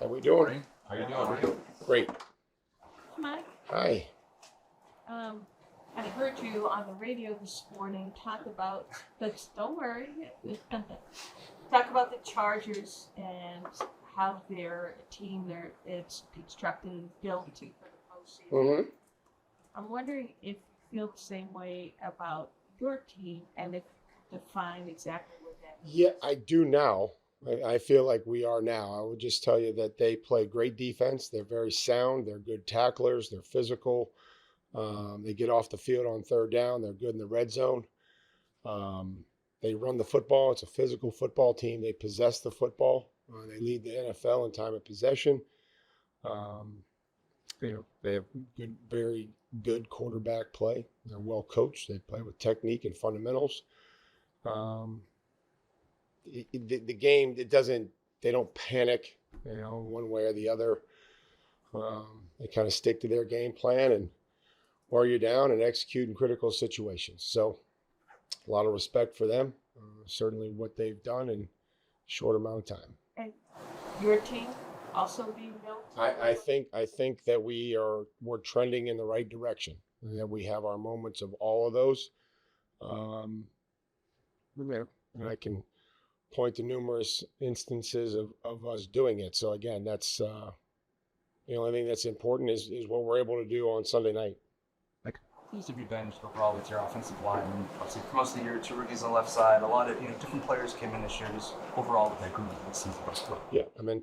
How we doing? Morning. How you doing? Great. Mike, Hi. I heard you on the radio this morning talk about, but don't worry, talk about the Chargers and how their team it's constructed and built for the postseason. Mm-hmm. I'm wondering if you feel the same way about your team and if you define exactly what that means. Yeah, I do now. I feel like we are now. I would just tell you that they play great defense. They're very sound. They're good tacklers. They're physical. They get off the field on third down. They're good in the red zone. They run the football. It's a physical football team. They possess the football. They lead the NFL in time of possession. They have good, very good quarterback play. They're well coached. They play with technique and fundamentals. The game, they don't panic, one way or the other. They kind of stick to their game plan and wear you down and execute in critical situations. So a lot of respect for them, certainly what they've done in a short amount of time. And your team also being built? I think that we're trending in the right direction, and that we have our moments of all of those. And I can point to numerous instances of us doing it. So again, that's the only thing that's important is what we're able to do on Sunday night. Seems to be benched overall with your offensive line. And obviously, for most of the year, two rookies on the left side. A lot of different players came in this year. Just overall, with that group, it seems the best. Yeah, I mean,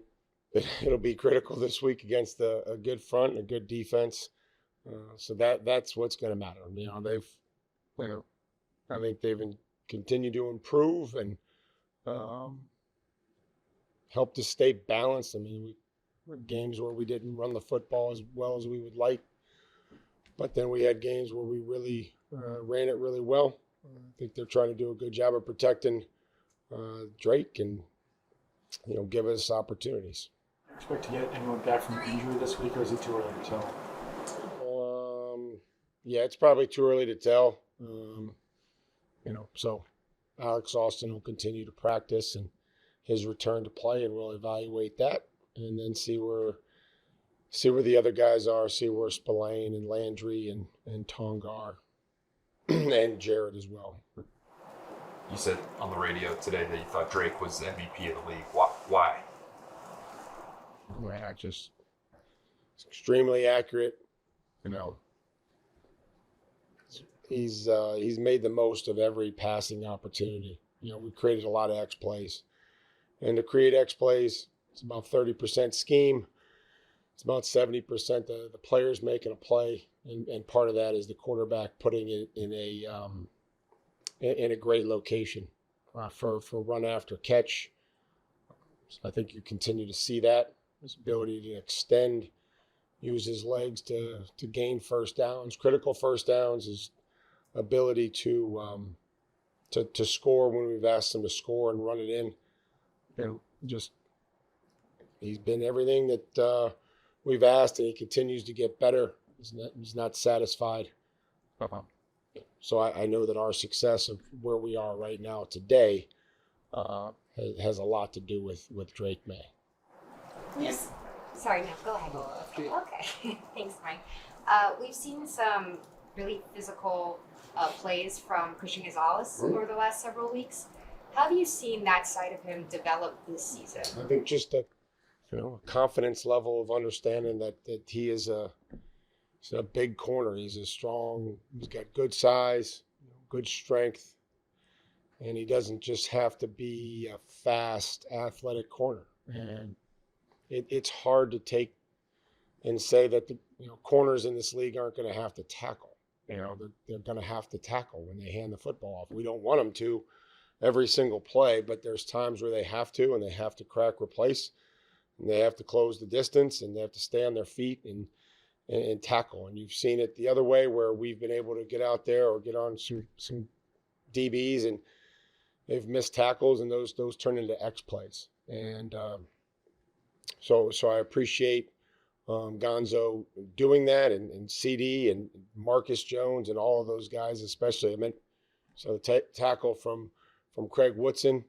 it'll be critical this week against a good front and a good defense. So that's what's going to matter. I think they've continued to improve and helped us stay balanced. I mean, we had games where we didn't run the football as well as we would like, but then we had games where we really ran it really well. I think they're trying to do a good job of protecting Drake and give us opportunities. Expect to get anyone back from injury this week, or is it too early to tell? Yeah, it's probably too early to tell. So Alex Austin will continue to practice and his return to play, and we'll evaluate that and then see where the other guys are, see where Spillane and Landry and Tonga are, and Jared as well. You said on the radio today that you thought Drake was the MVP of the league. Why? Just extremely accurate. He's made the most of every passing opportunity. We created a lot of X plays, and to create X plays, it's about 30% scheme. It's about 70% the players making a play, and part of that is the quarterback putting it in a great location for run after catch. So I think you continue to see that. His ability to extend, use his legs to gain first downs, critical first downs, his ability to score when we've asked him to score and run it in. He's been everything that we've asked, and he continues to get better. He's not satisfied. So I know that our success of where we are right now today has a lot to do with Drake May. Yes. Sorry, no, go ahead. Okay, thanks, Mike. We've seen some really physical plays from Christian Gonzalez over the last several weeks. How have you seen that side of him develop this season? I think just a confidence level of understanding that he's a big corner. He's he's got good size, good strength, and he doesn't just have to be a fast, athletic corner. And it's hard to take and say that the corners in this league aren't going to have to tackle. They're going to have to tackle when they hand the football off. We don't want them to every single play, but there's times where they have to, and they have to crack replace, and they have to close the distance, and they have to stay on their feet and tackle. And you've seen it the other way where we've been able to get out there or get on some DBs, and they've missed tackles, and those turn into X plays. And so I appreciate Gonzo doing that, and CD and Marcus Jones and all of those guys, especially. So the tackle from Craig Woodson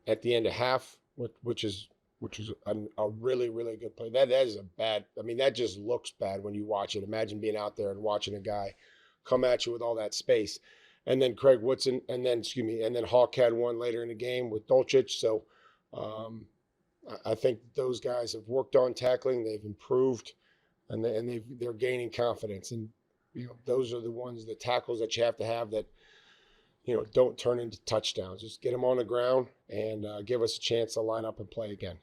at the end of half, which is which is a really, really good play. That is a bad. I mean, that just looks bad when you watch it. Imagine being out there and watching a guy come at you with all that space. And then Craig Woodson, and then Hawk had one later in the game with Dolchich. So I think those guys have worked on tackling. They've improved, and they're gaining confidence. And those are the tackles that you have to have that don't turn into touchdowns. Just get them on the ground and give us a chance to line up and play again.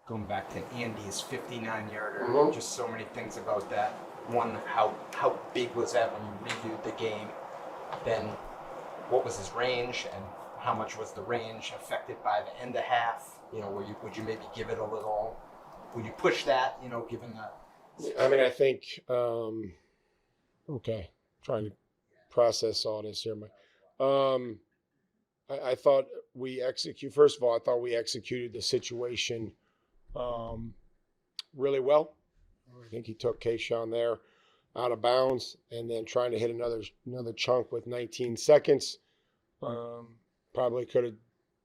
Going back to Andy's 59-yarder, Mhm. just so many things about that. One, how big was that when you reviewed the game? Then, what was his range, and how much was the range affected by the end of half? Would you maybe give it a little? Would you push that? Given that. I mean, I think okay, trying to process all this here, Mike. I thought we execute. First of all, I thought we executed the situation really well. I think he took Kayshawn there out of bounds, and then trying to hit another chunk with 19 seconds. Probably could have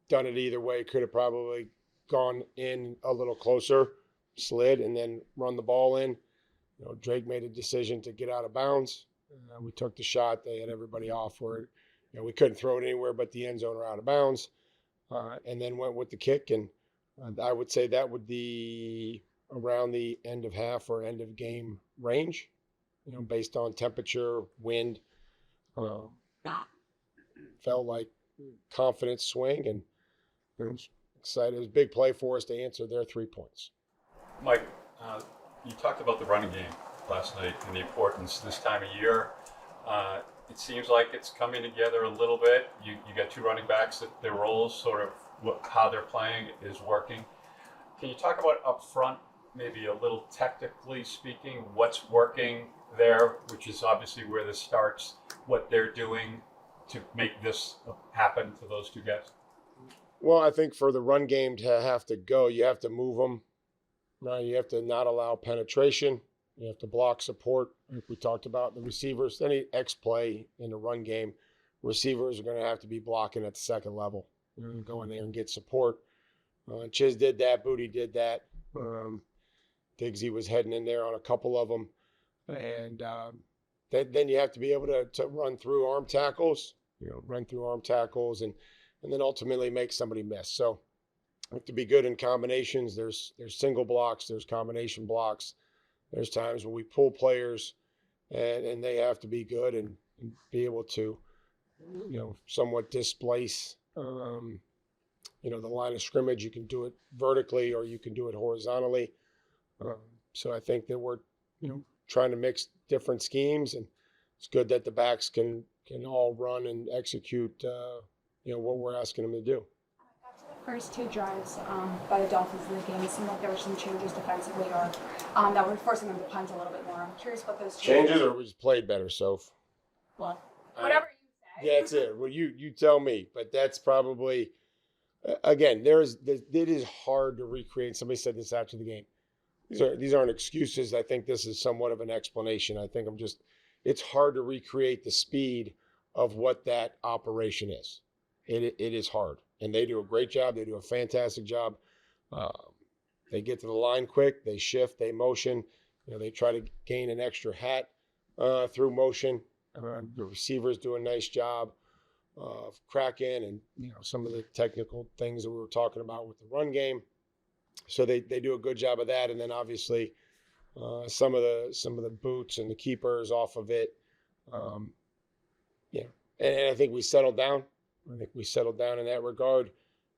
done it either way. Could have probably gone in a little closer, slid, and then run the ball in. Drake made a decision to get out of bounds. We took the shot. They had everybody off for it. We couldn't throw it anywhere but the end zone or out of bounds, and then went with the kick. And I would say that would be around the end of half or end of game range, based on temperature, wind. Felt like confidence swing, and excited. It was a big play for us to answer their 3 points. Mike, you talked about the running game last night and the importance this time of year. It seems like it's coming together a little bit. You got two running backs that their roles, sort of how they're playing, is working. Can you talk about up front, maybe a little technically speaking, what's working there, which is obviously where this starts, what they're doing to make this happen for those two guys? Well, I think for the run game to have to go, you have to move them. Now you have to not allow penetration. You have to block support, like we talked about. The receivers, any X play in the run game, receivers are going to have to be blocking at the second level. Go in there and get support. Chiz did that. Booty did that. Diggsy was heading in there on a couple of them. And then you have to be able to run through arm tackles, and then ultimately make somebody miss. So you have to be good in combinations. There's single blocks, there's combination blocks. There's times when we pull players and they have to be good and be able to, somewhat displace, the line of scrimmage. You can do it vertically or you can do it horizontally. So I think that we're, trying to mix different schemes, and it's good that the backs can all run and execute, what we're asking them to do. First two drives by the Dolphins in the game, it seemed like there were some changes defensively or that were forcing them to punt a little bit more. I'm curious what those changes or we just played better, Soph? Well, whatever you say. Yeah, that's it. Well, you tell me, but that's probably, again, it is hard to recreate. Somebody said this after the game. These aren't excuses. I think this is somewhat of an explanation. I think it's hard to recreate the speed of what that operation is. It is hard. And they do a great job. They do a fantastic job. They get to the line quick. They shift. They motion. They try to gain an extra hat through motion. The receivers do a nice job of cracking and some of the technical things that we were talking about with the run game. So they do a good job of that. And then obviously some of the boots and the keepers off of it. And I think we settled down. I think we settled down in that regard.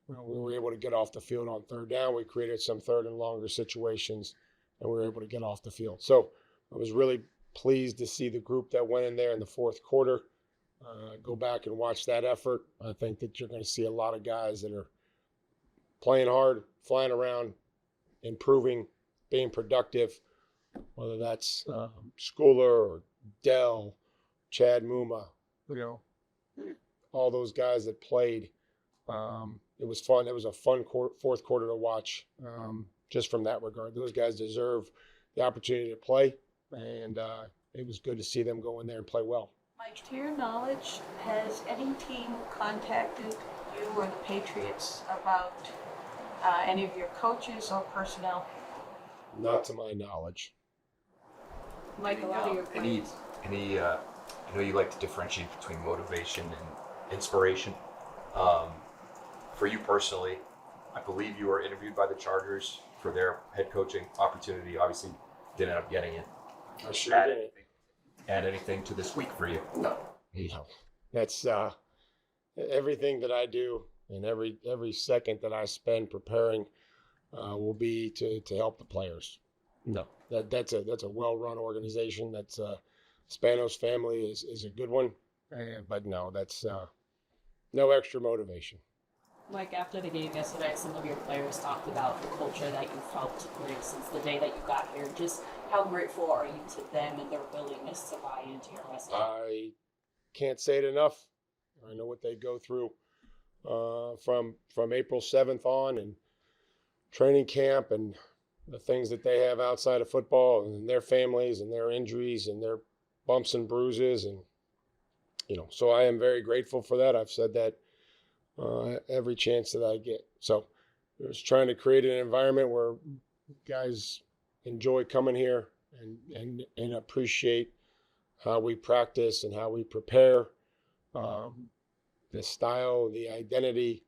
We were able to get off the field on third down. We created some third and longer situations, and we were able to get off the field. So I was really pleased to see the group that went in there in the fourth quarter. Go back and watch that effort. I think that you're going to see a lot of guys that are playing hard, flying around, improving, being productive, whether that's Schooler or Dell, Chad Muma, all those guys that played. It was fun. It was a fun fourth quarter to watch, just from that regard. Those guys deserve the opportunity to play, and it was good to see them go in there and play well. Mike, to your knowledge, has any team contacted you or the Patriots about any of your coaches or personnel? Not to my knowledge. Like a lot of your Any, players. I know you like to differentiate between motivation and inspiration. For you personally, I believe you were interviewed by the Chargers for their head coaching opportunity. Obviously, didn't end up getting it. I sure Add did. anything, add anything to this week for you? No. That's everything that I do, and every second that I spend preparing will be to help the players. No, that's a well-run organization. That's Spanos family is a good one, but no, that's no extra motivation. Like after the game yesterday, some of your players talked about the culture that you've helped bring since the day that you got here. Just how grateful are you to them and their willingness to buy into your message? I can't say it enough. I know what they go through from April 7th on, and training camp, and the things that they have outside of football, and their families and their injuries and their bumps and bruises, and so I am very grateful for that. I've said that every chance that I get. So just trying to create an environment where guys enjoy coming here and appreciate how we practice and how we prepare, the style, the identity.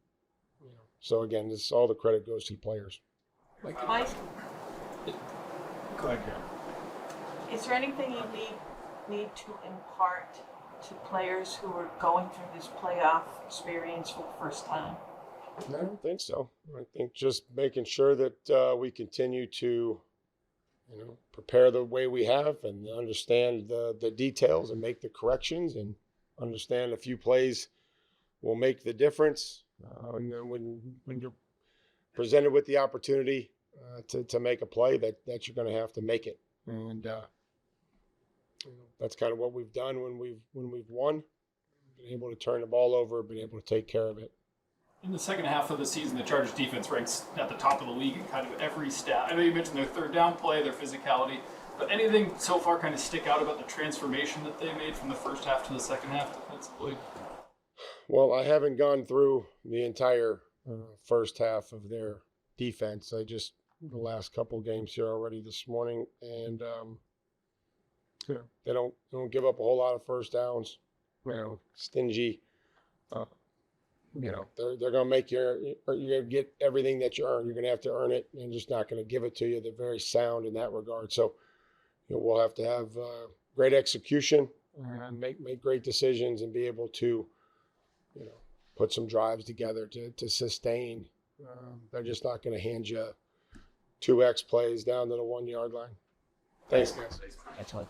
So again, this all the credit goes to the players. Mike, Go ahead, Karen. is there anything you need to impart to players who are going through this playoff experience for the first time? I don't think so. I think just making sure that we continue to, prepare the way we have, and understand the details and make the corrections, and understand a few plays will make the difference. And then when you're presented with the opportunity to make a play, that you're going to have to make it. And that's kind of what we've done when we've won. Been able to turn the ball over, been able to take care of it. In the second half of the season, the Chargers defense ranks at the top of the league in kind of every stat. I know you mentioned their third down play, their physicality, but anything so far kind of stick out about the transformation that they made from the first half to the second half defensively? Well, I haven't gone through the entire first half of their defense. I just the last couple games here already this morning, and they don't give up a whole lot of first downs. Stingy. They're going to make you're going to get everything that you earn. You're going to have to earn it, and just not going to give it to you. They're very sound in that regard. So, we'll have to have great execution, and make great decisions, and be able to, put some drives together to sustain. They're just not going to hand you 2X plays down to the 1 yard line. Thanks, guys. Excellent.